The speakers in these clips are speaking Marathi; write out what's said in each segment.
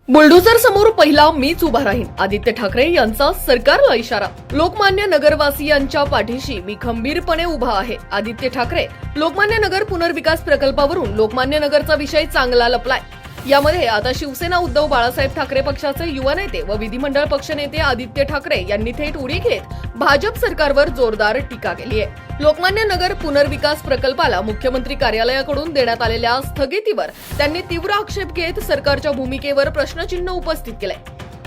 बुलडोझर समोर पहिला मीच उभा राहीन, आदित्य ठाकरे यांचा सरकारला इशारा. लोकमान्य नगरवासियांच्या पाठीशी मी खंबीरपणे उभा आहे. आदित्य ठाकरे. लोकमान्य नगर पुनर्विकास प्रकल्पावरून लोकमान्य नगरचा विषय चांगला लपलाय. यामध्ये आता शिवसेना उद्धव बाळासाहेब ठाकरे पक्षाचे युवा नेते व विधिमंडळ पक्षनेते आदित्य ठाकरे यांनी थेट उडी घेत भाजप सरकारवर जोरदार टीका केली आहे. लोकमान्य नगर पुनर्विकास प्रकल्पाला मुख्यमंत्री कार्यालयाकडून देण्यात आलेल्या स्थगितीवर त्यांनी तीव्र आक्षेप घेत सरकारच्या भूमिकेवर प्रश्नचिन्ह उपस्थित केलंय.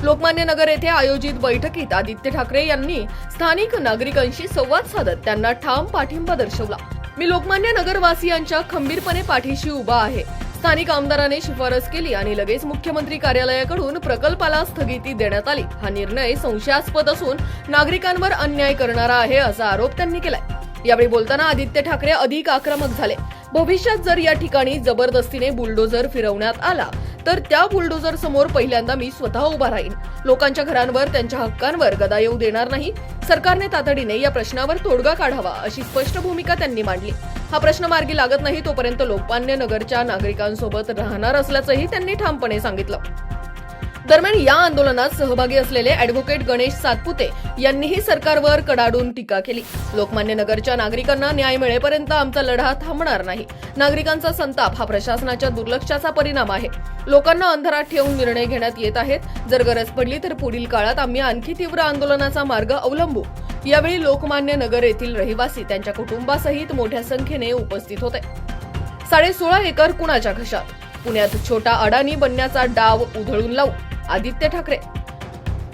लोकमान्य नगर येथे आयोजित बैठकीत आदित्य ठाकरे यांनी स्थानिक नागरिकांशी संवाद साधत त्यांना ठाम पाठिंबा दर्शवला. मी लोकमान्य नगरवासियांच्या खंबीरपणे पाठीशी उभा आहे. स्थानिक आमदाराने शिफारस केली आणि लगेच मुख्यमंत्री कार्यालयाकडून प्रकल्पाला स्थगिती देण्यात आली. हा निर्णय संशयास्पद असून नागरिकांवर अन्याय करणारा आहे असा आरोप त्यांनी केलाय. यावेळी बोलताना आदित्य ठाकरे अधिक आक्रमक झाले. भविष्यात जर या ठिकाणी जबरदस्तीने बुलडोझर फिरवण्यात आला तर त्या बुलडोझर समोर पहिल्यांदा मी स्वतः उभा राहीन. लोकांच्या घरांवर, त्यांच्या हक्कांवर गदा येऊ देणार नाही. सरकारने तातडीने या प्रश्नावर तोडगा काढावा अशी स्पष्ट भूमिका त्यांनी मांडली. हा प्रश्न मार्गी लागत नाही तोपर्यंत लोकमान्य नगरच्या नागरिकांसोबत राहणार असल्याचंही त्यांनी ठामपणे सांगितलं. दरम्यान या आंदोलनात सहभागी असलेले अॅडव्होकेट गणेश सातपुते यांनीही सरकारवर कडाडून टीका केली. लोकमान्य नगरच्या नागरिकांना न्याय मिळेपर्यंत आमचा लढा थांबणार नाही. नागरिकांचा संताप हा प्रशासनाच्या दुर्लक्षाचा परिणाम आहे. लोकांना अंधारात ठेवून निर्णय घेण्यात येत आहेत. जर गरज पडली तर पुढील काळात आम्ही आणखी तीव्र आंदोलनाचा मार्ग अवलंबू. यावेळी लोकमान्य नगर येथील रहिवासी त्यांच्या कुटुंबासहित मोठ्या संख्येने उपस्थित होते. 16.5 एकर कुणाच्या घशात? पुण्यात छोटा अडाणी बनण्याचा डाव उधळून लावू आदित्य ठाकरे.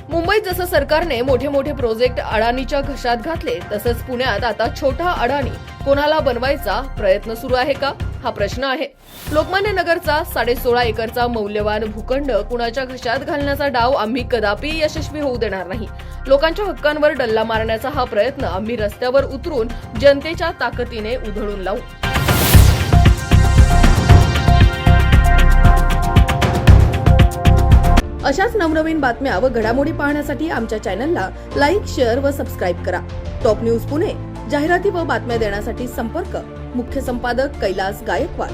मुंबईत जसं सरकारने मोठे मोठे प्रोजेक्ट अडाणीच्या घशात घातले तसंच पुण्यात आता छोटा अडाणी कोणाला बनवायचा प्रयत्न सुरू आहे का, हा प्रश्न आहे. लोकमान्य नगरचा 16.5 एकरचा मौल्यवान भूखंड कुणाच्या घशात घालण्याचा डाव आम्ही कदापि यशस्वी होऊ देणार नाही. लोकांच्या हक्कांवर डल्ला मारण्याचा हा प्रयत्न आम्ही रस्त्यावर उतरून जनतेच्या ताकदीने उधळून लावू. अशाच नवनवीन बातम्या व घडामोडी पाहण्यासाठी आमच्या चॅनलला लाईक, शेअर व सबस्क्राईब करा. Top news Pune. जाहिराती व बातम्या देण्यासाठी संपर्क मुख्य संपादक कैलास गायकवाड.